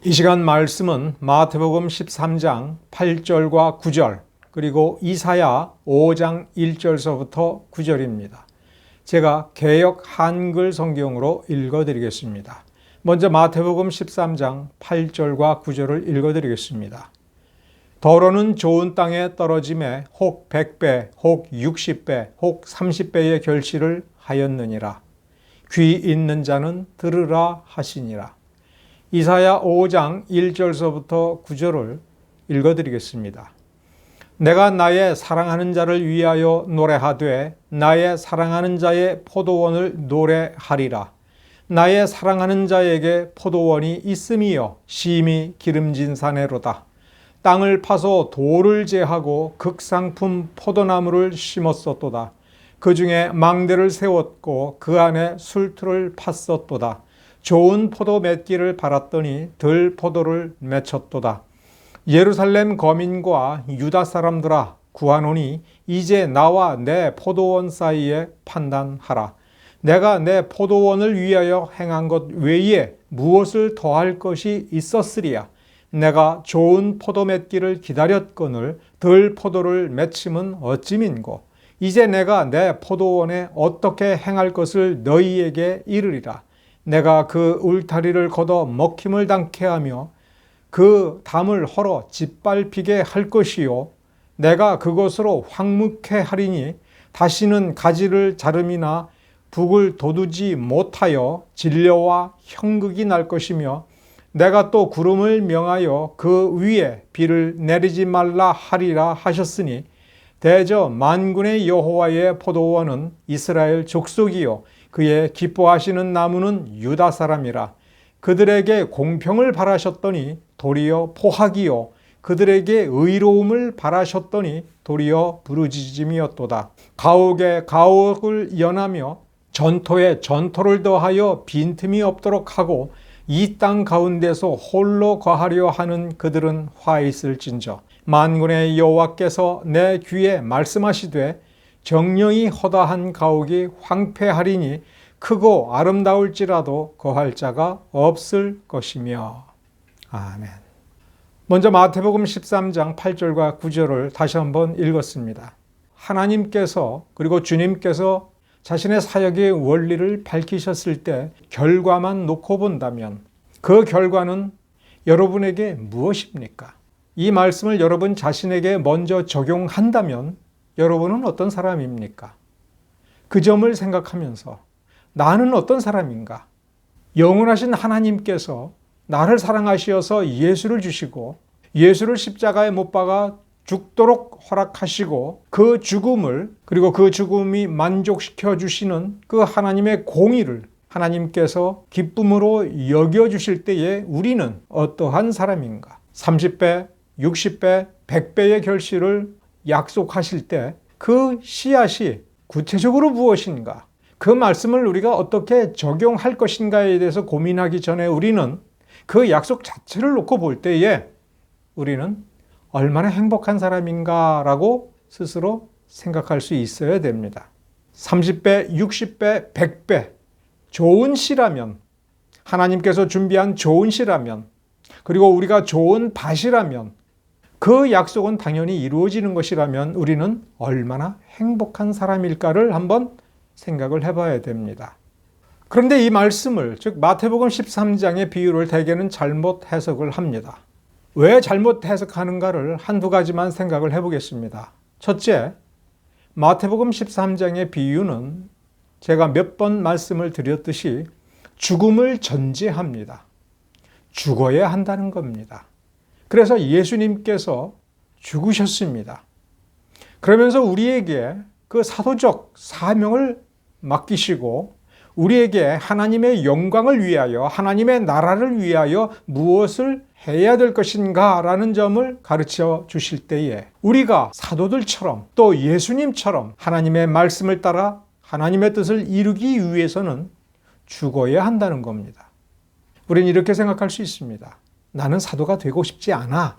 이 시간 말씀은 마태복음 13장 8절과 9절 그리고 이사야 5장 1절서부터 9절입니다. 제가 개역 한글 성경으로 읽어드리겠습니다. 먼저 마태복음 13장 8절과 9절을 읽어드리겠습니다. 더러는 좋은 땅에 떨어짐에 혹 100배, 혹 60배, 혹 30배의 결실을 하였느니라. 귀 있는 자는 들으라 하시니라. 이사야 5장 1절서부터 9절을 읽어드리겠습니다. 내가 나의 사랑하는 자를 위하여 노래하되 나의 사랑하는 자의 포도원을 노래하리라. 나의 사랑하는 자에게 포도원이 있음이여 심히 기름진 사내로다. 땅을 파서 돌을 제하고 극상품 포도나무를 심었었도다. 그 중에 망대를 세웠고 그 안에 술틀을 팠었도다. 좋은 포도 맺기를 바랐더니 들 포도를 맺혔도다. 예루살렘 거민과 유다 사람들아 구하노니 이제 나와 내 포도원 사이에 판단하라. 내가 내 포도원을 위하여 행한 것 외에 무엇을 더할 것이 있었으리야. 내가 좋은 포도 맺기를 기다렸거늘 들 포도를 맺힘은 어찌민고. 이제 내가 내 포도원에 어떻게 행할 것을 너희에게 이르리라. 내가 그 울타리를 걷어 먹힘을 당케 하며 그 담을 헐어 짓밟히게 할 것이요. 내가 그것으로 황무케 하리니 다시는 가지를 자름이나 북을 돋우지 못하여 진려와 형극이 날 것이며 내가 또 구름을 명하여 그 위에 비를 내리지 말라 하리라 하셨으니 대저 만군의 여호와의 포도원은 이스라엘 족속이요 그의 기뻐하시는 나무는 유다 사람이라. 그들에게 공평을 바라셨더니 도리어 포악이요 그들에게 의로움을 바라셨더니 도리어 부르짖음이었도다. 가옥에 가옥을 연하며 전토에 전토를 더하여 빈틈이 없도록 하고 이 땅 가운데서 홀로 거하려 하는 그들은 화 있을진저. 만군의 여호와께서 내 귀에 말씀하시되 정령이 허다한 가옥이 황폐하리니 크고 아름다울지라도 거할 자가 없을 것이며. 아멘. 먼저 마태복음 13장 8절과 9절을 다시 한번 읽었습니다. 하나님께서 그리고 주님께서 자신의 사역의 원리를 밝히셨을 때 결과만 놓고 본다면 그 결과는 여러분에게 무엇입니까? 이 말씀을 여러분 자신에게 먼저 적용한다면 여러분은 어떤 사람입니까? 그 점을 생각하면서 나는 어떤 사람인가? 영원하신 하나님께서 나를 사랑하시어서 예수를 주시고 예수를 십자가에 못 박아 죽도록 허락하시고 그 죽음을 그리고 그 죽음이 만족시켜 주시는 그 하나님의 공의를 하나님께서 기쁨으로 여겨주실 때에 우리는 어떠한 사람인가? 30배, 60배, 100배의 결실을 약속하실 때 그 씨앗이 구체적으로 무엇인가? 그 말씀을 우리가 어떻게 적용할 것인가에 대해서 고민하기 전에 우리는 그 약속 자체를 놓고 볼 때에 우리는 얼마나 행복한 사람인가라고 스스로 생각할 수 있어야 됩니다. 30배, 60배, 100배 좋은 씨라면 하나님께서 준비한 좋은 씨라면 그리고 우리가 좋은 밭이라면 그 약속은 당연히 이루어지는 것이라면 우리는 얼마나 행복한 사람일까를 한번 생각을 해봐야 됩니다. 그런데 이 말씀을 즉 마태복음 13장의 비유를 대개는 잘못 해석을 합니다. 왜 잘못 해석하는가를 한두 가지만 생각을 해보겠습니다. 첫째, 마태복음 13장의 비유는 제가 몇 번 말씀을 드렸듯이 죽음을 전제합니다. 죽어야 한다는 겁니다. 그래서 예수님께서 죽으셨습니다. 그러면서 우리에게 그 사도적 사명을 맡기시고 우리에게 하나님의 영광을 위하여 하나님의 나라를 위하여 무엇을 해야 될 것인가 라는 점을 가르쳐 주실 때에 우리가 사도들처럼 또 예수님처럼 하나님의 말씀을 따라 하나님의 뜻을 이루기 위해서는 죽어야 한다는 겁니다. 우리는 이렇게 생각할 수 있습니다. 나는 사도가 되고 싶지 않아.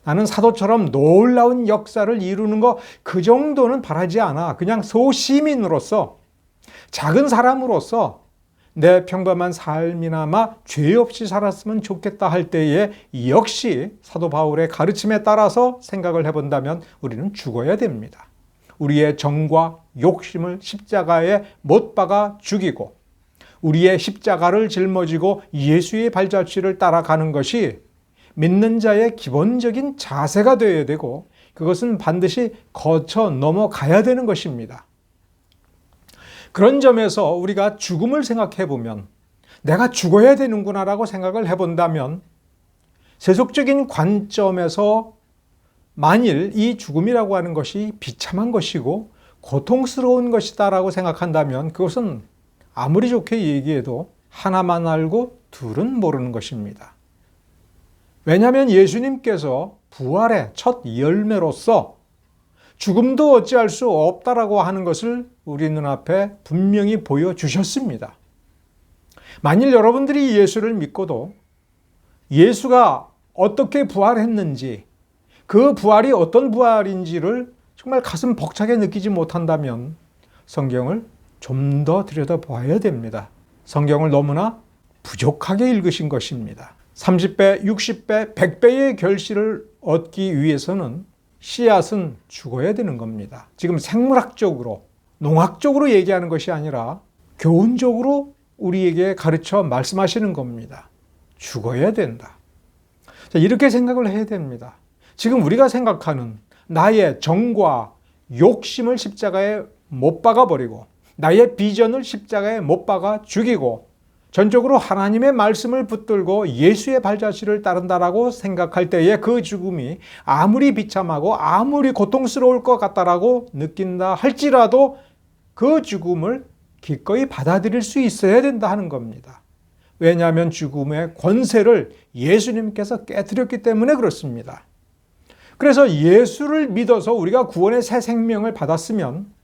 나는 사도처럼 놀라운 역사를 이루는 거 그 정도는 바라지 않아. 그냥 소시민으로서 작은 사람으로서 내 평범한 삶이나마 죄 없이 살았으면 좋겠다 할 때에 역시 사도 바울의 가르침에 따라서 생각을 해본다면 우리는 죽어야 됩니다. 우리의 정과 욕심을 십자가에 못 박아 죽이고 우리의 십자가를 짊어지고 예수의 발자취를 따라가는 것이 믿는 자의 기본적인 자세가 되어야 되고 그것은 반드시 거쳐 넘어가야 되는 것입니다. 그런 점에서 우리가 죽음을 생각해 보면 내가 죽어야 되는구나라고 생각을 해본다면 세속적인 관점에서 만일 이 죽음이라고 하는 것이 비참한 것이고 고통스러운 것이다라고 생각한다면 그것은 아무리 좋게 얘기해도 하나만 알고 둘은 모르는 것입니다. 왜냐하면 예수님께서 부활의 첫 열매로서 죽음도 어찌할 수 없다라고 하는 것을 우리 눈앞에 분명히 보여주셨습니다. 만일 여러분들이 예수를 믿고도 예수가 어떻게 부활했는지 그 부활이 어떤 부활인지를 정말 가슴 벅차게 느끼지 못한다면 성경을 좀 더 들여다봐야 됩니다. 성경을 너무나 부족하게 읽으신 것입니다. 30배, 60배, 100배의 결실을 얻기 위해서는 씨앗은 죽어야 되는 겁니다. 지금 생물학적으로, 농학적으로 얘기하는 것이 아니라 교훈적으로 우리에게 가르쳐 말씀하시는 겁니다. 죽어야 된다. 자, 이렇게 생각을 해야 됩니다. 지금 우리가 생각하는 나의 정과 욕심을 십자가에 못 박아버리고 나의 비전을 십자가에 못 박아 죽이고 전적으로 하나님의 말씀을 붙들고 예수의 발자취를 따른다라고 생각할 때에 그 죽음이 아무리 비참하고 아무리 고통스러울 것 같다라고 느낀다 할지라도 그 죽음을 기꺼이 받아들일 수 있어야 된다 하는 겁니다. 왜냐하면 죽음의 권세를 예수님께서 깨뜨렸기 때문에 그렇습니다. 그래서 예수를 믿어서 우리가 구원의 새 생명을 받았으면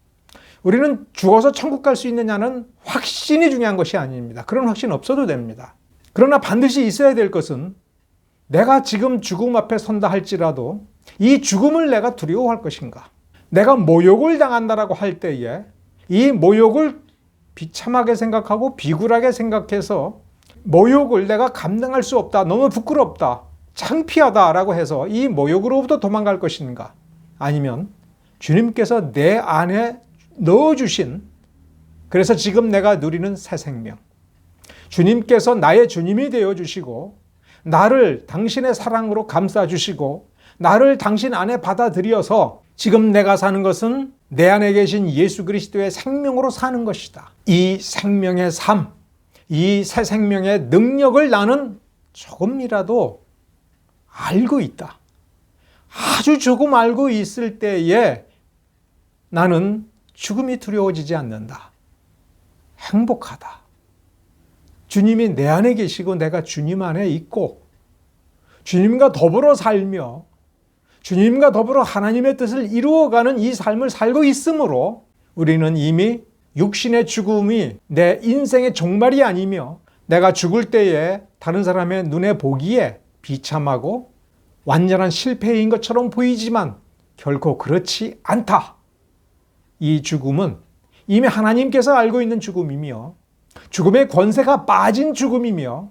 우리는 죽어서 천국 갈 수 있느냐는 확신이 중요한 것이 아닙니다. 그런 확신 없어도 됩니다. 그러나 반드시 있어야 될 것은 내가 지금 죽음 앞에 선다 할지라도 이 죽음을 내가 두려워할 것인가? 내가 모욕을 당한다라고 할 때에 이 모욕을 비참하게 생각하고 비굴하게 생각해서 모욕을 내가 감당할 수 없다, 너무 부끄럽다, 창피하다라고 해서 이 모욕으로부터 도망갈 것인가? 아니면 주님께서 내 안에 넣어주신, 그래서 지금 내가 누리는 새 생명, 주님께서 나의 주님이 되어주시고 나를 당신의 사랑으로 감싸주시고 나를 당신 안에 받아들여서 지금 내가 사는 것은 내 안에 계신 예수 그리스도의 생명으로 사는 것이다. 이 생명의 삶, 이 새 생명의 능력을 나는 조금이라도 알고 있다. 아주 조금 알고 있을 때에 나는 죽음이 두려워지지 않는다. 행복하다. 주님이 내 안에 계시고 내가 주님 안에 있고 주님과 더불어 살며 주님과 더불어 하나님의 뜻을 이루어가는 이 삶을 살고 있으므로 우리는 이미 육신의 죽음이 내 인생의 종말이 아니며 내가 죽을 때에 다른 사람의 눈에 보기에 비참하고 완전한 실패인 것처럼 보이지만 결코 그렇지 않다. 이 죽음은 이미 하나님께서 알고 있는 죽음이며 죽음의 권세가 빠진 죽음이며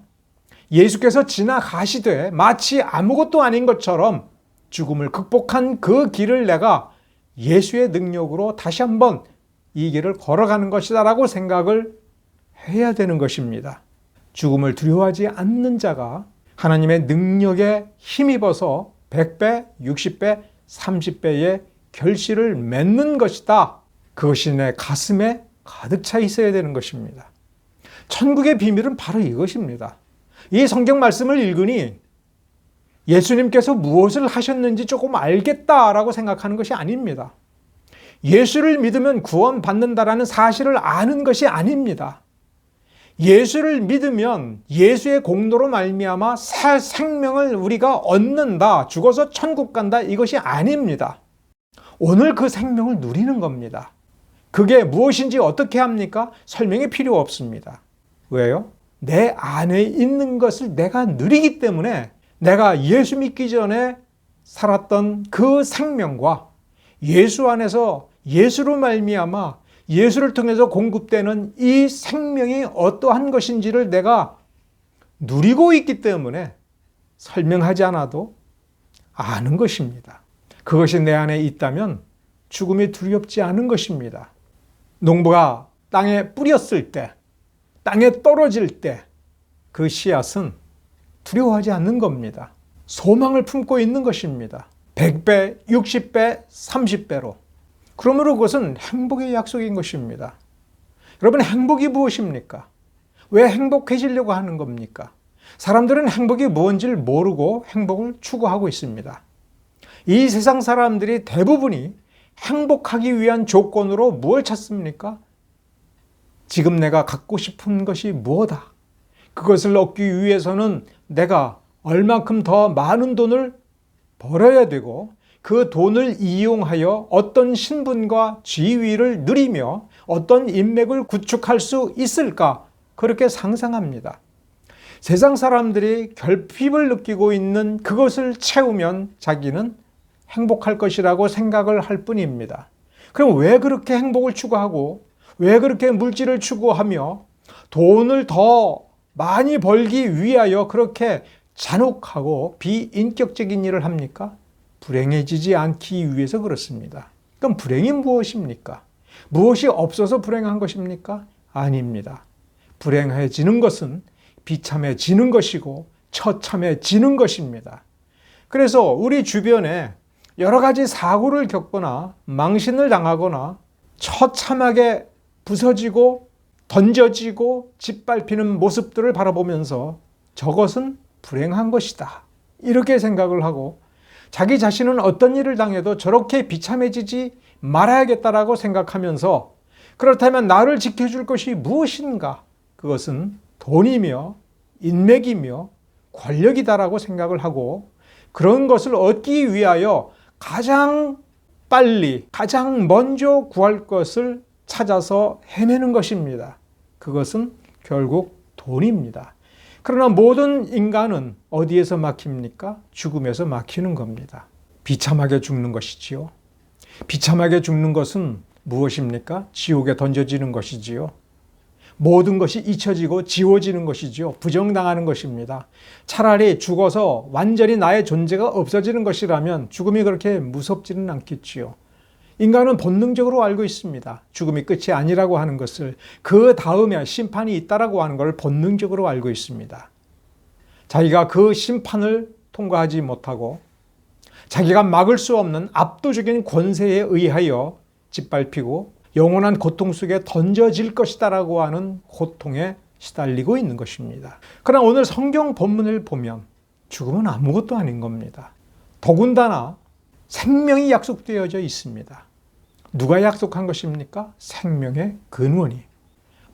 예수께서 지나가시되 마치 아무것도 아닌 것처럼 죽음을 극복한 그 길을 내가 예수의 능력으로 다시 한번 이 길을 걸어가는 것이다라고 생각을 해야 되는 것입니다. 죽음을 두려워하지 않는 자가 하나님의 능력에 힘입어서 100배, 60배, 30배의 결실을 맺는 것이다. 그것이 내 가슴에 가득 차 있어야 되는 것입니다. 천국의 비밀은 바로 이것입니다. 이 성경 말씀을 읽으니 예수님께서 무엇을 하셨는지 조금 알겠다라고 생각하는 것이 아닙니다. 예수를 믿으면 구원받는다라는 사실을 아는 것이 아닙니다. 예수를 믿으면 예수의 공로로 말미암아 새 생명을 우리가 얻는다, 죽어서 천국 간다, 이것이 아닙니다. 오늘 그 생명을 누리는 겁니다. 그게 무엇인지 어떻게 합니까? 설명이 필요 없습니다. 왜요? 내 안에 있는 것을 내가 누리기 때문에 내가 예수 믿기 전에 살았던 그 생명과 예수 안에서 예수로 말미암아 예수를 통해서 공급되는 이 생명이 어떠한 것인지를 내가 누리고 있기 때문에 설명하지 않아도 아는 것입니다. 그것이 내 안에 있다면 죽음이 두렵지 않은 것입니다. 농부가 땅에 뿌렸을 때, 땅에 떨어질 때 그 씨앗은 두려워하지 않는 겁니다. 소망을 품고 있는 것입니다. 100배, 60배, 30배로. 그러므로 그것은 행복의 약속인 것입니다. 여러분, 행복이 무엇입니까? 왜 행복해지려고 하는 겁니까? 사람들은 행복이 뭔지를 모르고 행복을 추구하고 있습니다. 이 세상 사람들이 대부분이 행복하기 위한 조건으로 무엇을 찾습니까? 지금 내가 갖고 싶은 것이 무엇이다. 그것을 얻기 위해서는 내가 얼만큼 더 많은 돈을 벌어야 되고 그 돈을 이용하여 어떤 신분과 지위를 누리며 어떤 인맥을 구축할 수 있을까? 그렇게 상상합니다. 세상 사람들이 결핍을 느끼고 있는 그것을 채우면 자기는 행복할 것이라고 생각을 할 뿐입니다. 그럼 왜 그렇게 행복을 추구하고 왜 그렇게 물질을 추구하며 돈을 더 많이 벌기 위하여 그렇게 잔혹하고 비인격적인 일을 합니까? 불행해지지 않기 위해서 그렇습니다. 그럼 불행이 무엇입니까? 무엇이 없어서 불행한 것입니까? 아닙니다. 불행해지는 것은 비참해지는 것이고 처참해지는 것입니다. 그래서 우리 주변에 여러 가지 사고를 겪거나 망신을 당하거나 처참하게 부서지고 던져지고 짓밟히는 모습들을 바라보면서 저것은 불행한 것이다. 이렇게 생각을 하고 자기 자신은 어떤 일을 당해도 저렇게 비참해지지 말아야겠다라고 생각하면서 그렇다면 나를 지켜줄 것이 무엇인가? 그것은 돈이며 인맥이며 권력이다라고 생각을 하고 그런 것을 얻기 위하여 가장 빨리 가장 먼저 구할 것을 찾아서 헤매는 것입니다. 그것은 결국 돈입니다. 그러나 모든 인간은 어디에서 막힙니까? 죽음에서 막히는 겁니다. 비참하게 죽는 것이지요. 비참하게 죽는 것은 무엇입니까? 지옥에 던져지는 것이지요. 모든 것이 잊혀지고 지워지는 것이지요. 부정당하는 것입니다. 차라리 죽어서 완전히 나의 존재가 없어지는 것이라면 죽음이 그렇게 무섭지는 않겠지요. 인간은 본능적으로 알고 있습니다. 죽음이 끝이 아니라고 하는 것을, 그 다음에 심판이 있다라고 하는 걸 본능적으로 알고 있습니다. 자기가 그 심판을 통과하지 못하고 자기가 막을 수 없는 압도적인 권세에 의하여 짓밟히고 영원한 고통 속에 던져질 것이다라고 하는 고통에 시달리고 있는 것입니다. 그러나 오늘 성경 본문을 보면 죽음은 아무것도 아닌 겁니다. 더군다나 생명이 약속되어져 있습니다. 누가 약속한 것입니까? 생명의 근원이.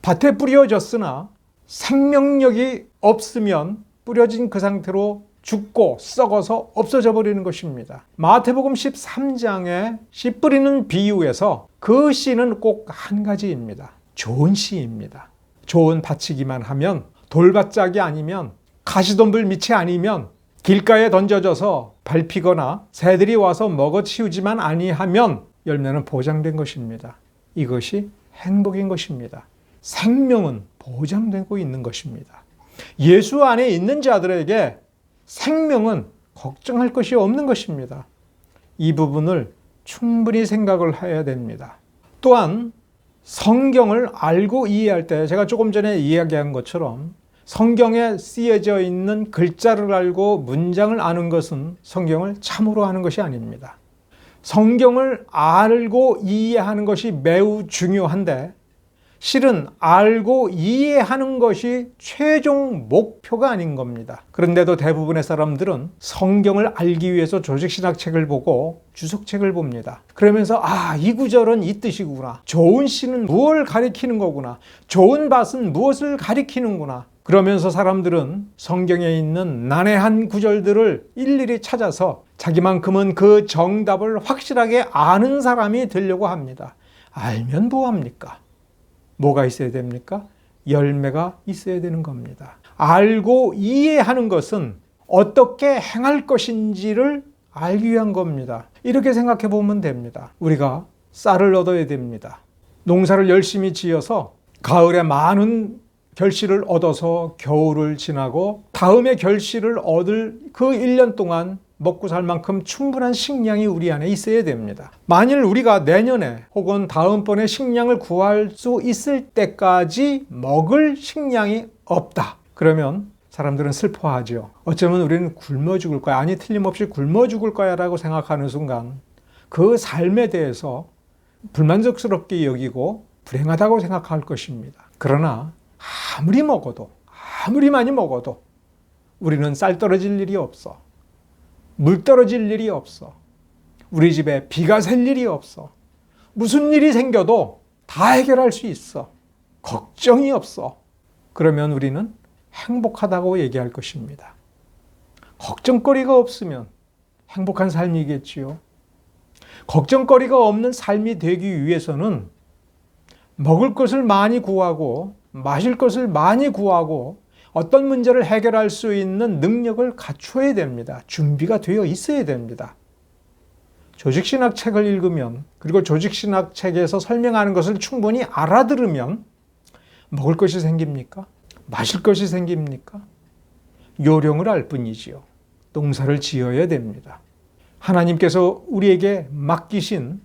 밭에 뿌려졌으나 생명력이 없으면 뿌려진 그 상태로 죽고 썩어서 없어져 버리는 것입니다. 마태복음 13장에 씨 뿌리는 비유에서 그 씨는 꼭 한 가지입니다. 좋은 씨입니다. 좋은 밭이기만 하면, 돌밭짝이 아니면, 가시덤불 밑이 아니면, 길가에 던져져서 밟히거나 새들이 와서 먹어치우지만 아니하면 열매는 보장된 것입니다. 이것이 행복인 것입니다. 생명은 보장되고 있는 것입니다. 예수 안에 있는 자들에게 생명은 걱정할 것이 없는 것입니다. 이 부분을 충분히 생각을 해야 됩니다. 또한 성경을 알고 이해할 때 제가 조금 전에 이야기한 것처럼 성경에 쓰여져 있는 글자를 알고 문장을 아는 것은 성경을 참으로 아는 것이 아닙니다. 성경을 알고 이해하는 것이 매우 중요한데 실은 알고 이해하는 것이 최종 목표가 아닌 겁니다. 그런데도 대부분의 사람들은 성경을 알기 위해서 조직신학책을 보고 주석책을 봅니다. 그러면서 이 구절은 이 뜻이구나. 좋은 씨는 무엇을 가리키는 거구나. 좋은 밭은 무엇을 가리키는구나. 그러면서 사람들은 성경에 있는 난해한 구절들을 일일이 찾아서 자기만큼은 그 정답을 확실하게 아는 사람이 되려고 합니다. 알면 뭐합니까? 뭐가 있어야 됩니까? 열매가 있어야 되는 겁니다. 알고 이해하는 것은 어떻게 행할 것인지를 알기 위한 겁니다. 이렇게 생각해 보면 됩니다. 우리가 쌀을 얻어야 됩니다. 농사를 열심히 지어서 가을에 많은 결실을 얻어서 겨울을 지나고 다음에 결실을 얻을 그 1년 동안 먹고 살 만큼 충분한 식량이 우리 안에 있어야 됩니다. 만일 우리가 내년에 혹은 다음번에 식량을 구할 수 있을 때까지 먹을 식량이 없다. 그러면 사람들은 슬퍼하죠. 어쩌면 우리는 굶어 죽을 거야. 아니, 틀림없이 굶어 죽을 거야 라고 생각하는 순간 그 삶에 대해서 불만족스럽게 여기고 불행하다고 생각할 것입니다. 그러나 아무리 먹어도, 아무리 많이 먹어도 우리는 쌀 떨어질 일이 없어. 물 떨어질 일이 없어. 우리 집에 비가 셀 일이 없어. 무슨 일이 생겨도 다 해결할 수 있어. 걱정이 없어. 그러면 우리는 행복하다고 얘기할 것입니다. 걱정거리가 없으면 행복한 삶이겠지요. 걱정거리가 없는 삶이 되기 위해서는 먹을 것을 많이 구하고 마실 것을 많이 구하고 어떤 문제를 해결할 수 있는 능력을 갖춰야 됩니다. 준비가 되어 있어야 됩니다. 조직신학 책을 읽으면, 그리고 조직신학 책에서 설명하는 것을 충분히 알아들으면 먹을 것이 생깁니까? 마실 것이 생깁니까? 요령을 알 뿐이지요. 농사를 지어야 됩니다. 하나님께서 우리에게 맡기신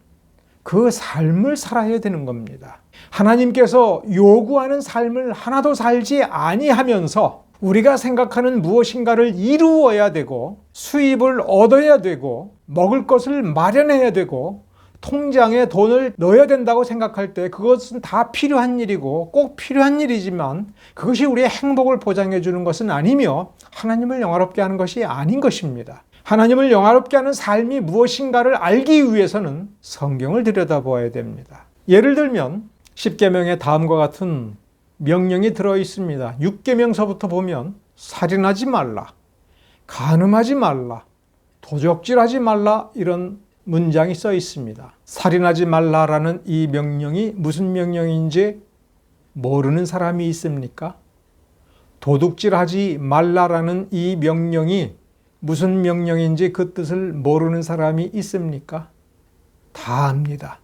그 삶을 살아야 되는 겁니다. 하나님께서 요구하는 삶을 하나도 살지 아니하면서 우리가 생각하는 무엇인가를 이루어야 되고 수입을 얻어야 되고 먹을 것을 마련해야 되고 통장에 돈을 넣어야 된다고 생각할 때 그것은 다 필요한 일이고 꼭 필요한 일이지만 그것이 우리의 행복을 보장해 주는 것은 아니며 하나님을 영화롭게 하는 것이 아닌 것입니다. 하나님을 영화롭게 하는 삶이 무엇인가를 알기 위해서는 성경을 들여다보아야 됩니다. 예를 들면 10계명에 다음과 같은 명령이 들어 있습니다. 6계명서부터 보면 살인하지 말라, 간음하지 말라, 도적질하지 말라, 이런 문장이 써 있습니다. 살인하지 말라라는 이 명령이 무슨 명령인지 모르는 사람이 있습니까? 도둑질하지 말라라는 이 명령이 무슨 명령인지 그 뜻을 모르는 사람이 있습니까? 다 압니다.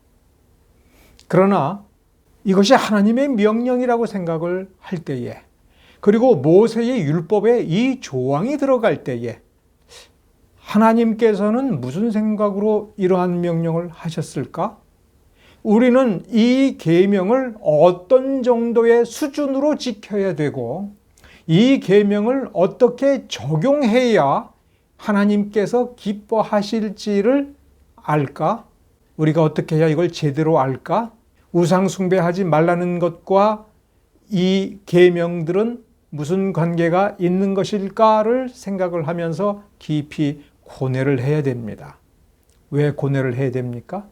그러나 이것이 하나님의 명령이라고 생각을 할 때에, 그리고 모세의 율법에 이 조항이 들어갈 때에 하나님께서는 무슨 생각으로 이러한 명령을 하셨을까? 우리는 이 계명을 어떤 정도의 수준으로 지켜야 되고 이 계명을 어떻게 적용해야 하나님께서 기뻐하실지를 알까? 우리가 어떻게 해야 이걸 제대로 알까? 우상 숭배하지 말라는 것과 이 계명들은 무슨 관계가 있는 것일까를 생각을 하면서 깊이 고뇌를 해야 됩니다. 왜 고뇌를 해야 됩니까?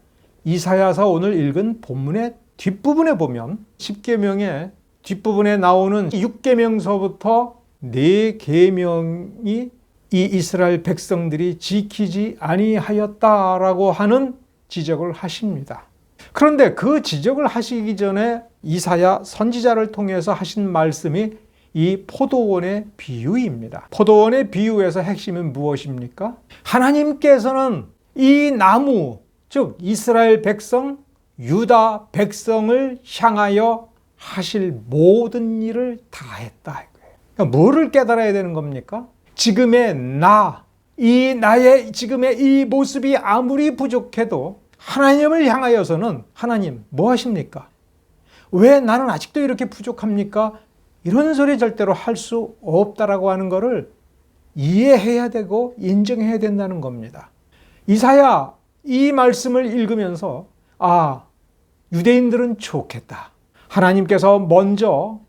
이사야서 오늘 읽은 본문의 뒷부분에 보면 10계명의 뒷부분에 나오는 6계명서부터 4계명이 이 이스라엘 백성들이 지키지 아니하였다라고 하는 지적을 하십니다. 그런데 그 지적을 하시기 전에 이사야 선지자를 통해서 하신 말씀이 이 포도원의 비유입니다. 포도원의 비유에서 핵심은 무엇입니까? 하나님께서는 이 나무, 즉 이스라엘 백성, 유다 백성을 향하여 하실 모든 일을 다 했다. 그러니까 뭐를 깨달아야 되는 겁니까? 지금의 나의 지금의 이 모습이 아무리 부족해도 하나님을 향하여서는 하나님 뭐 하십니까? 왜 나는 아직도 이렇게 부족합니까? 이런 소리 절대로 할 수 없다라고 하는 것을 이해해야 되고 인정해야 된다는 겁니다. 이사야 이 말씀을 읽으면서 유대인들은 좋겠다. 하나님께서 먼저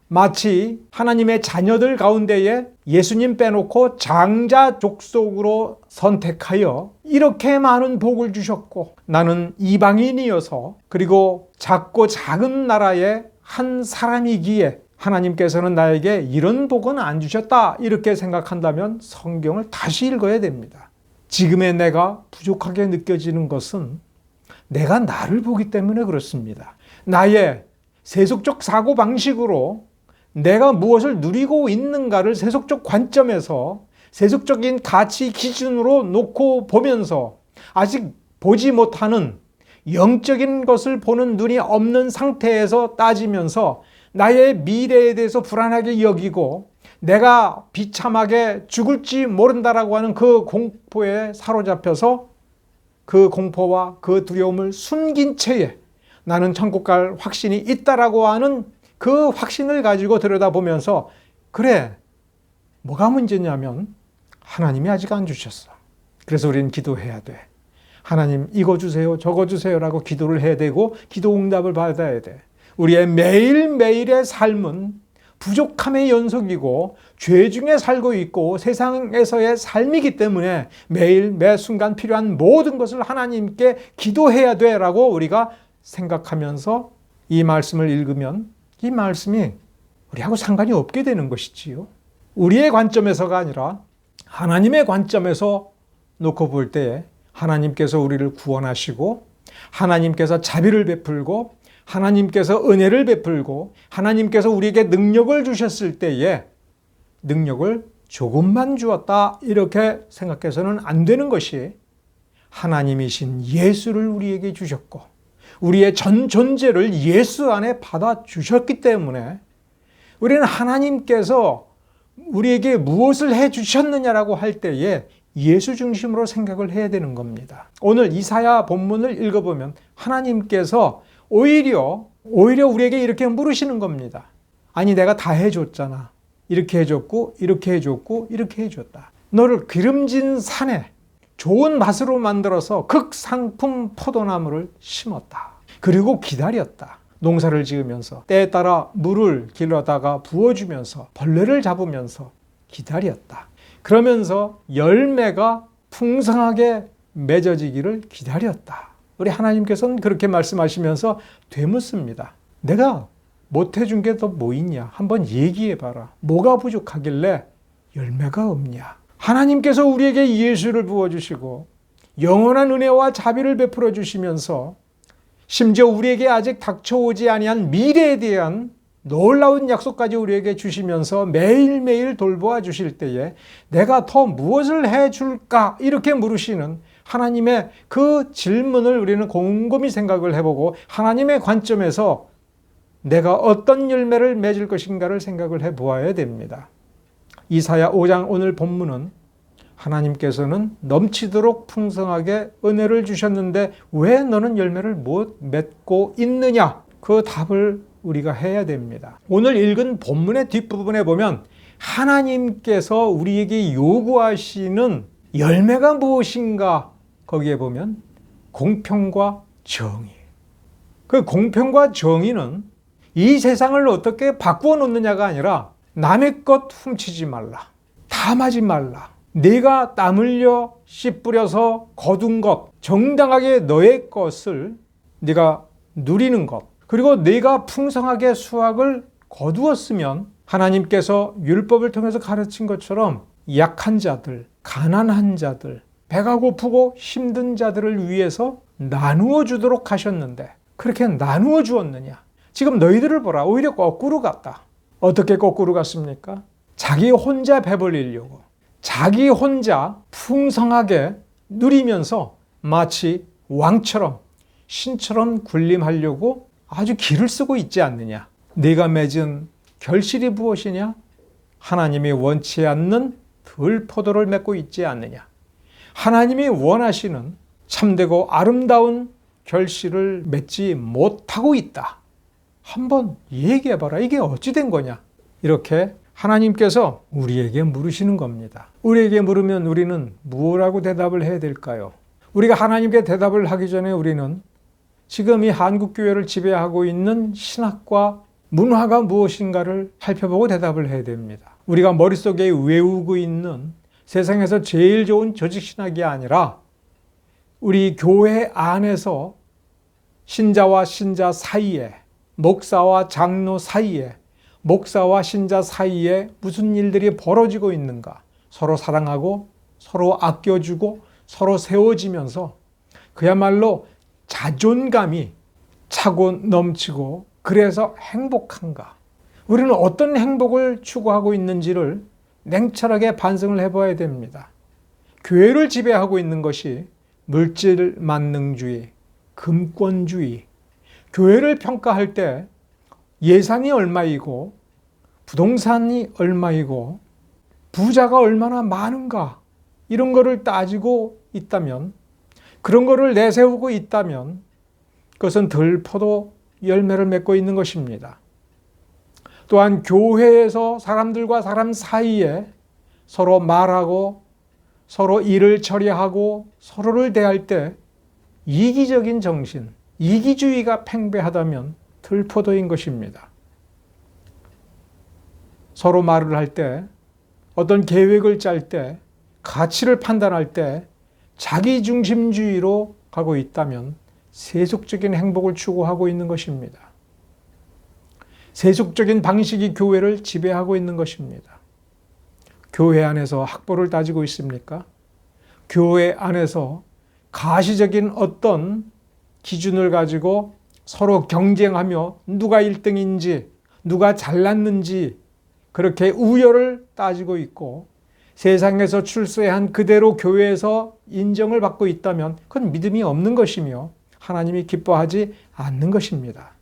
마치 하나님의 자녀들 가운데에 예수님 빼놓고 장자 족속으로 선택하여 이렇게 많은 복을 주셨고 나는 이방인이어서 그리고 작고 작은 나라의 한 사람이기에 하나님께서는 나에게 이런 복은 안 주셨다 이렇게 생각한다면 성경을 다시 읽어야 됩니다. 지금의 내가 부족하게 느껴지는 것은 내가 나를 보기 때문에 그렇습니다. 나의 세속적 사고방식으로 내가 무엇을 누리고 있는가를 세속적 관점에서 세속적인 가치 기준으로 놓고 보면서 아직 보지 못하는 영적인 것을 보는 눈이 없는 상태에서 따지면서 나의 미래에 대해서 불안하게 여기고 내가 비참하게 죽을지 모른다라고 하는 그 공포에 사로잡혀서 그 공포와 그 두려움을 숨긴 채에 나는 천국 갈 확신이 있다라고 하는 그 확신을 가지고 들여다보면서 그래, 뭐가 문제냐면 하나님이 아직 안 주셨어. 그래서 우리는 기도해야 돼. 하나님 이거 주세요, 저거 주세요라고 기도를 해야 되고 기도 응답을 받아야 돼. 우리의 매일매일의 삶은 부족함의 연속이고 죄 중에 살고 있고 세상에서의 삶이기 때문에 매일 매 순간 필요한 모든 것을 하나님께 기도해야 돼라고 우리가 생각하면서 이 말씀을 읽으면 이 말씀이 우리하고 상관이 없게 되는 것이지요. 우리의 관점에서가 아니라 하나님의 관점에서 놓고 볼 때에 하나님께서 우리를 구원하시고 하나님께서 자비를 베풀고 하나님께서 은혜를 베풀고 하나님께서 우리에게 능력을 주셨을 때에 능력을 조금만 주었다 이렇게 생각해서는 안 되는 것이 하나님이신 예수를 우리에게 주셨고 우리의 전 존재를 예수 안에 받아주셨기 때문에 우리는 하나님께서 우리에게 무엇을 해주셨느냐라고 할 때에 예수 중심으로 생각을 해야 되는 겁니다. 오늘 이사야 본문을 읽어보면 하나님께서 오히려 우리에게 이렇게 물으시는 겁니다. 아니 내가 다 해줬잖아. 이렇게 해줬고 이렇게 해줬고 이렇게 해줬다. 너를 기름진 산에 좋은 맛으로 만들어서 극상품 포도나무를 심었다. 그리고 기다렸다. 농사를 지으면서 때에 따라 물을 길러다가 부어주면서 벌레를 잡으면서 기다렸다. 그러면서 열매가 풍성하게 맺어지기를 기다렸다. 우리 하나님께서는 그렇게 말씀하시면서 되묻습니다. 내가 못해준 게 더 뭐 있냐? 한번 얘기해봐라. 뭐가 부족하길래 열매가 없냐? 하나님께서 우리에게 예수를 부어주시고 영원한 은혜와 자비를 베풀어 주시면서 심지어 우리에게 아직 닥쳐오지 아니한 미래에 대한 놀라운 약속까지 우리에게 주시면서 매일매일 돌보아 주실 때에 내가 더 무엇을 해줄까? 이렇게 물으시는 하나님의 그 질문을 우리는 곰곰이 생각을 해보고 하나님의 관점에서 내가 어떤 열매를 맺을 것인가를 생각을 해보아야 됩니다. 이사야 5장 오늘 본문은 하나님께서는 넘치도록 풍성하게 은혜를 주셨는데 왜 너는 열매를 못 맺고 있느냐? 그 답을 우리가 해야 됩니다. 오늘 읽은 본문의 뒷부분에 보면 하나님께서 우리에게 요구하시는 열매가 무엇인가 거기에 보면 공평과 정의. 그 공평과 정의는 이 세상을 어떻게 바꾸어 놓느냐가 아니라 남의 것 훔치지 말라. 탐하지 말라. 네가 땀 흘려 씨 뿌려서 거둔 것, 정당하게 너의 것을 네가 누리는 것, 그리고 네가 풍성하게 수확을 거두었으면 하나님께서 율법을 통해서 가르친 것처럼 약한 자들, 가난한 자들, 배가 고프고 힘든 자들을 위해서 나누어 주도록 하셨는데 그렇게 나누어 주었느냐? 지금 너희들을 보라. 오히려 거꾸로 갔다. 어떻게 거꾸로 갔습니까? 자기 혼자 배불리려고 자기 혼자 풍성하게 누리면서 마치 왕처럼 신처럼 군림하려고 아주 기를 쓰고 있지 않느냐. 네가 맺은 결실이 무엇이냐? 하나님이 원치 않는 들포도를 맺고 있지 않느냐. 하나님이 원하시는 참되고 아름다운 결실을 맺지 못하고 있다. 한번 얘기해봐라. 이게 어찌 된 거냐? 이렇게 하나님께서 우리에게 물으시는 겁니다. 우리에게 물으면 우리는 무엇라고 대답을 해야 될까요? 우리가 하나님께 대답을 하기 전에 우리는 지금 이 한국교회를 지배하고 있는 신학과 문화가 무엇인가를 살펴보고 대답을 해야 됩니다. 우리가 머릿속에 외우고 있는 세상에서 제일 좋은 조직신학이 아니라 우리 교회 안에서 신자와 신자 사이에, 목사와 장로 사이에, 목사와 신자 사이에 무슨 일들이 벌어지고 있는가? 서로 사랑하고 서로 아껴주고 서로 세워지면서 그야말로 자존감이 차고 넘치고 그래서 행복한가? 우리는 어떤 행복을 추구하고 있는지를 냉철하게 반성을 해봐야 됩니다. 교회를 지배하고 있는 것이 물질 만능주의, 금권주의, 교회를 평가할 때 예산이 얼마이고 부동산이 얼마이고 부자가 얼마나 많은가 이런 거를 따지고 있다면, 그런 거를 내세우고 있다면 그것은 들포도 열매를 맺고 있는 것입니다. 또한 교회에서 사람들과 사람 사이에 서로 말하고 서로 일을 처리하고 서로를 대할 때 이기적인 정신, 이기주의가 팽배하다면 들포도인 것입니다. 서로 말을 할 때, 어떤 계획을 짤 때, 가치를 판단할 때 자기중심주의로 가고 있다면 세속적인 행복을 추구하고 있는 것입니다. 세속적인 방식이 교회를 지배하고 있는 것입니다. 교회 안에서 학벌을 따지고 있습니까? 교회 안에서 가시적인 어떤 기준을 가지고 서로 경쟁하며 누가 1등인지, 누가 잘났는지 그렇게 우열을 따지고 있고, 세상에서 출세한 그대로 교회에서 인정을 받고 있다면 그건 믿음이 없는 것이며 하나님이 기뻐하지 않는 것입니다.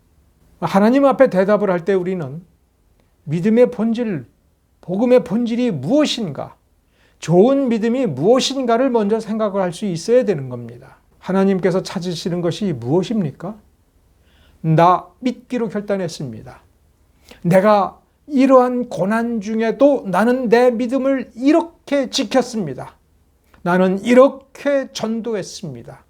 하나님 앞에 대답을 할 때 우리는 믿음의 본질, 복음의 본질이 무엇인가, 좋은 믿음이 무엇인가를 먼저 생각을 할 수 있어야 되는 겁니다. 하나님께서 찾으시는 것이 무엇입니까? 나 믿기로 결단했습니다. 내가 이러한 고난 중에도 나는 내 믿음을 이렇게 지켰습니다. 나는 이렇게 전도했습니다.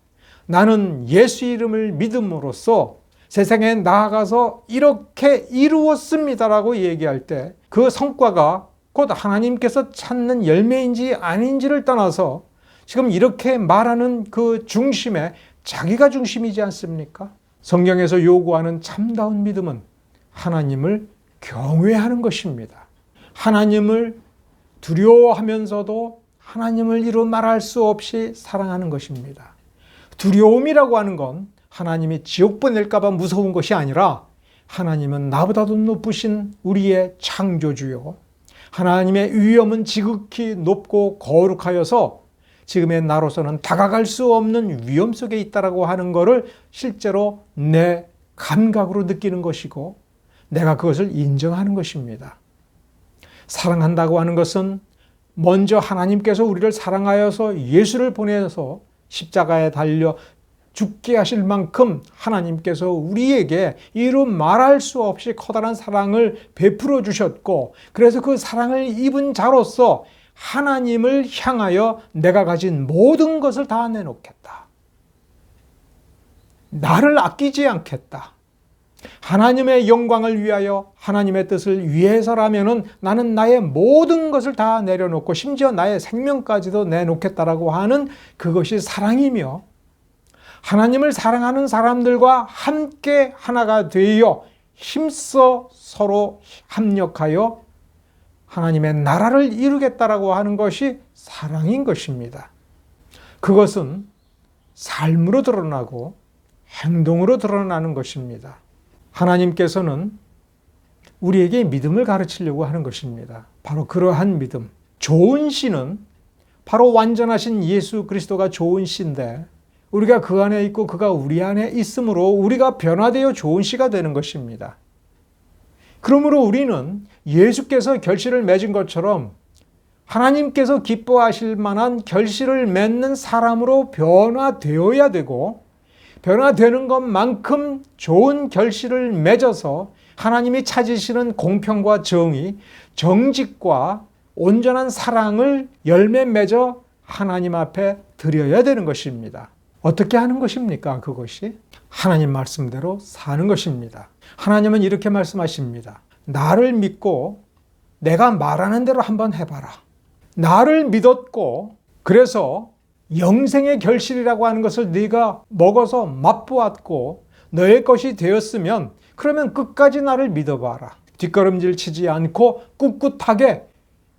나는 예수 이름을 믿음으로써 세상에 나아가서 이렇게 이루었습니다라고 얘기할 때 그 성과가 곧 하나님께서 찾는 열매인지 아닌지를 떠나서 지금 이렇게 말하는 그 중심에 자기가 중심이지 않습니까? 성경에서 요구하는 참다운 믿음은 하나님을 경외하는 것입니다. 하나님을 두려워하면서도 하나님을 이루 말할 수 없이 사랑하는 것입니다. 두려움이라고 하는 건 하나님이 지옥 보낼까 봐 무서운 것이 아니라, 하나님은 나보다도 높으신 우리의 창조주요, 하나님의 위엄은 지극히 높고 거룩하여서 지금의 나로서는 다가갈 수 없는 위험 속에 있다라고 하는 것을 실제로 내 감각으로 느끼는 것이고 내가 그것을 인정하는 것입니다. 사랑한다고 하는 것은 먼저 하나님께서 우리를 사랑하여서 예수를 보내서 십자가에 달려 죽게 하실 만큼 하나님께서 우리에게 이루 말할 수 없이 커다란 사랑을 베풀어 주셨고, 그래서 그 사랑을 입은 자로서 하나님을 향하여 내가 가진 모든 것을 다 내놓겠다. 나를 아끼지 않겠다. 하나님의 영광을 위하여, 하나님의 뜻을 위해서라면은 나는 나의 모든 것을 다 내려놓고 심지어 나의 생명까지도 내놓겠다라고 하는 그것이 사랑이며, 하나님을 사랑하는 사람들과 함께 하나가 되어 힘써 서로 협력하여 하나님의 나라를 이루겠다라고 하는 것이 사랑인 것입니다. 그것은 삶으로 드러나고 행동으로 드러나는 것입니다. 하나님께서는 우리에게 믿음을 가르치려고 하는 것입니다. 바로 그러한 믿음. 좋은 씨는 바로 완전하신 예수 그리스도가 좋은 씨인데, 우리가 그 안에 있고 그가 우리 안에 있으므로 우리가 변화되어 좋은 씨가 되는 것입니다. 그러므로 우리는 예수께서 결실을 맺은 것처럼 하나님께서 기뻐하실 만한 결실을 맺는 사람으로 변화되어야 되고, 변화되는 것만큼 좋은 결실을 맺어서 하나님이 찾으시는 공평과 정의, 정직과 온전한 사랑을 열매 맺어 하나님 앞에 드려야 되는 것입니다. 어떻게 하는 것입니까? 그것이 하나님 말씀대로 사는 것입니다. 하나님은 이렇게 말씀하십니다. 나를 믿고 내가 말하는 대로 한번 해봐라. 나를 믿었고 그래서 영생의 결실이라고 하는 것을 네가 먹어서 맛보았고 너의 것이 되었으면 그러면 끝까지 나를 믿어봐라. 뒷걸음질 치지 않고 꿋꿋하게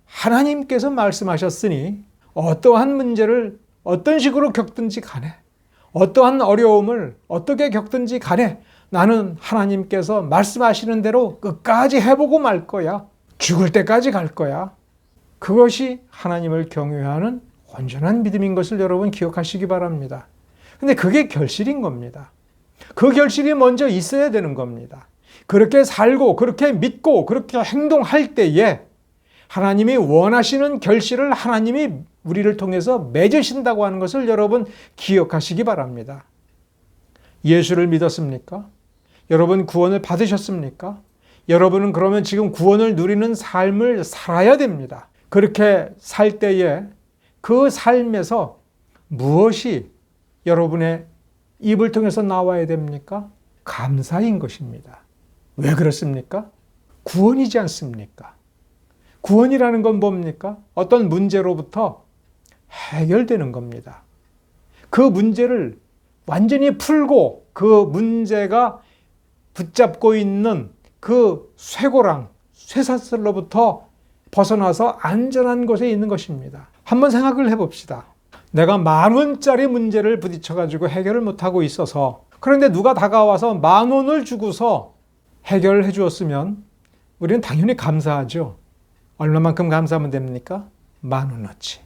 하나님께서 말씀하셨으니 어떠한 문제를 어떤 식으로 겪든지 간에, 어떠한 어려움을 어떻게 겪든지 간에 나는 하나님께서 말씀하시는 대로 끝까지 해보고 말 거야. 죽을 때까지 갈 거야. 그것이 하나님을 경외하는 온전한 믿음인 것을 여러분 기억하시기 바랍니다. 근데 그게 결실인 겁니다. 그 결실이 먼저 있어야 되는 겁니다. 그렇게 살고 그렇게 믿고 그렇게 행동할 때에 하나님이 원하시는 결실을 하나님이 우리를 통해서 맺으신다고 하는 것을 여러분 기억하시기 바랍니다. 예수를 믿었습니까? 여러분 구원을 받으셨습니까? 여러분은 그러면 지금 구원을 누리는 삶을 살아야 됩니다. 그렇게 살 때에 그 삶에서 무엇이 여러분의 입을 통해서 나와야 됩니까? 감사인 것입니다. 왜 그렇습니까? 구원이지 않습니까? 구원이라는 건 뭡니까? 어떤 문제로부터 해결되는 겁니다. 그 문제를 완전히 풀고 그 문제가 붙잡고 있는 그 쇠고랑, 쇠사슬로부터 벗어나서 안전한 곳에 있는 것입니다. 한번 생각을 해봅시다. 내가 10,000원짜리 문제를 부딪혀가지고 해결을 못하고 있어서, 그런데 누가 다가와서 10,000원을 주고서 해결을 해주었으면 우리는 당연히 감사하죠. 얼마만큼 감사하면 됩니까? 10,000원어치.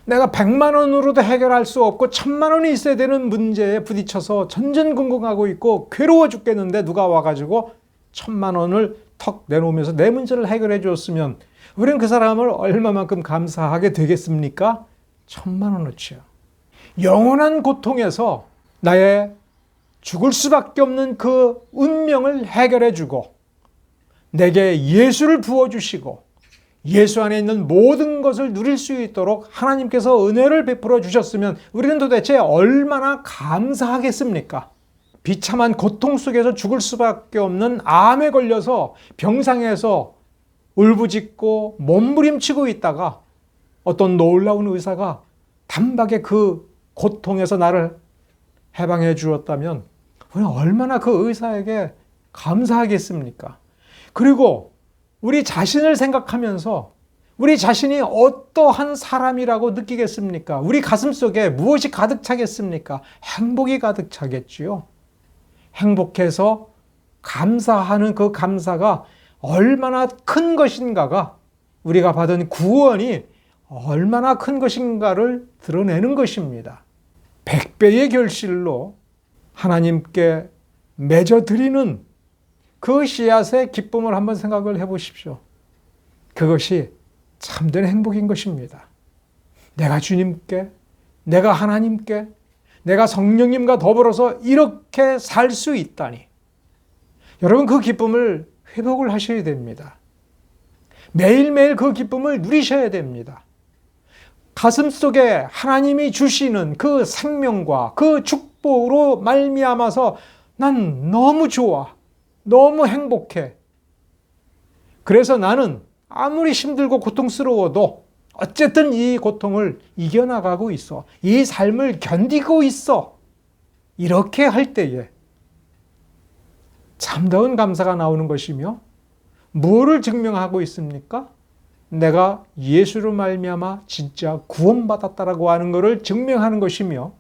내가 100만 원으로도 해결할 수 없고 1,000만 원이 있어야 되는 문제에 부딪혀서 전전긍긍하고 있고 괴로워 죽겠는데 누가 와가지고 1,000만 원을 턱 내놓으면서 내 문제를 해결해 주었으면 우리는 그 사람을 얼마만큼 감사하게 되겠습니까? 1,000만 원어치요. 영원한 고통에서 나의 죽을 수밖에 없는 그 운명을 해결해 주고 내게 예수를 부어주시고 예수 안에 있는 모든 것을 누릴 수 있도록 하나님께서 은혜를 베풀어 주셨으면 우리는 도대체 얼마나 감사하겠습니까? 비참한 고통 속에서 죽을 수밖에 없는 암에 걸려서 병상에서 울부짖고 몸부림치고 있다가 어떤 놀라운 의사가 단박에 그 고통에서 나를 해방해 주었다면 우리는 얼마나 그 의사에게 감사하겠습니까? 그리고 우리 자신을 생각하면서 우리 자신이 어떠한 사람이라고 느끼겠습니까? 우리 가슴 속에 무엇이 가득 차겠습니까? 행복이 가득 차겠지요. 행복해서 감사하는 그 감사가 얼마나 큰 것인가가, 우리가 받은 구원이 얼마나 큰 것인가를 드러내는 것입니다. 100배의 결실로 하나님께 맺어드리는 그 씨앗의 기쁨을 한번 생각을 해보십시오. 그것이 참된 행복인 것입니다. 내가 주님께, 내가 하나님께, 내가 성령님과 더불어서 이렇게 살 수 있다니. 여러분 그 기쁨을 회복을 하셔야 됩니다. 매일매일 그 기쁨을 누리셔야 됩니다. 가슴 속에 하나님이 주시는 그 생명과 그 축복으로 말미암아서 난 너무 좋아. 너무 행복해. 그래서 나는 아무리 힘들고 고통스러워도 어쨌든 이 고통을 이겨나가고 있어. 이 삶을 견디고 있어. 이렇게 할 때에 참다운 감사가 나오는 것이며 무엇을 증명하고 있습니까? 내가 예수로 말미암아 진짜 구원받았다라고 하는 것을 증명하는 것이며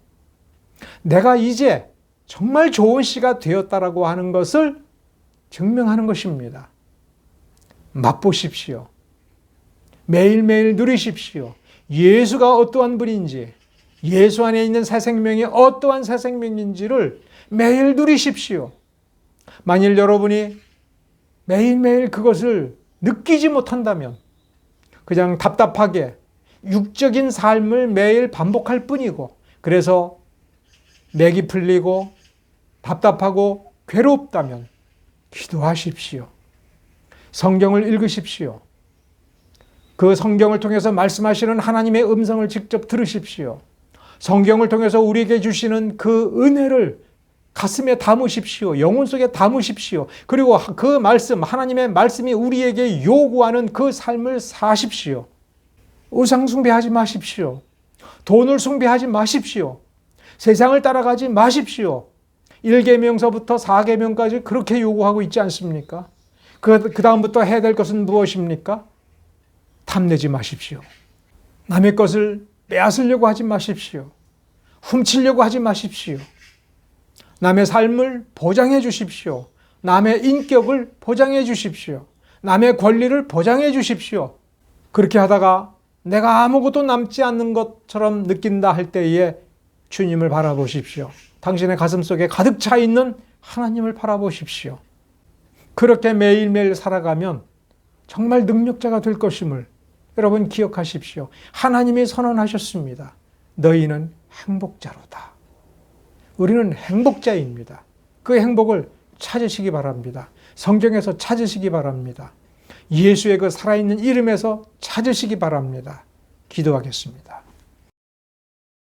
내가 이제 정말 좋은 씨가 되었다라고 하는 것을 증명하는 것입니다. 맛보십시오. 매일매일 누리십시오. 예수가 어떠한 분인지, 예수 안에 있는 새 생명이 어떠한 새 생명인지를 매일 누리십시오. 만일 여러분이 매일매일 그것을 느끼지 못한다면 그냥 답답하게 육적인 삶을 매일 반복할 뿐이고, 그래서 맥이 풀리고 답답하고 괴롭다면 기도하십시오. 성경을 읽으십시오. 그 성경을 통해서 말씀하시는 하나님의 음성을 직접 들으십시오. 성경을 통해서 우리에게 주시는 그 은혜를 가슴에 담으십시오. 영혼 속에 담으십시오. 그리고 그 말씀, 하나님의 말씀이 우리에게 요구하는 그 삶을 사십시오. 우상 숭배하지 마십시오. 돈을 숭배하지 마십시오. 세상을 따라가지 마십시오. 1계명서부터 4계명까지 그렇게 요구하고 있지 않습니까? 그 다음부터 해야 될 것은 무엇입니까? 탐내지 마십시오. 남의 것을 빼앗으려고 하지 마십시오. 훔치려고 하지 마십시오. 남의 삶을 보장해 주십시오. 남의 인격을 보장해 주십시오. 남의 권리를 보장해 주십시오. 그렇게 하다가 내가 아무것도 남지 않는 것처럼 느낀다 할 때에 주님을 바라보십시오. 당신의 가슴 속에 가득 차 있는 하나님을 바라보십시오. 그렇게 매일매일 살아가면 정말 능력자가 될 것임을 여러분 기억하십시오. 하나님이 선언하셨습니다. 너희는 행복자로다. 우리는 행복자입니다. 그 행복을 찾으시기 바랍니다. 성경에서 찾으시기 바랍니다. 예수의 그 살아있는 이름에서 찾으시기 바랍니다. 기도하겠습니다.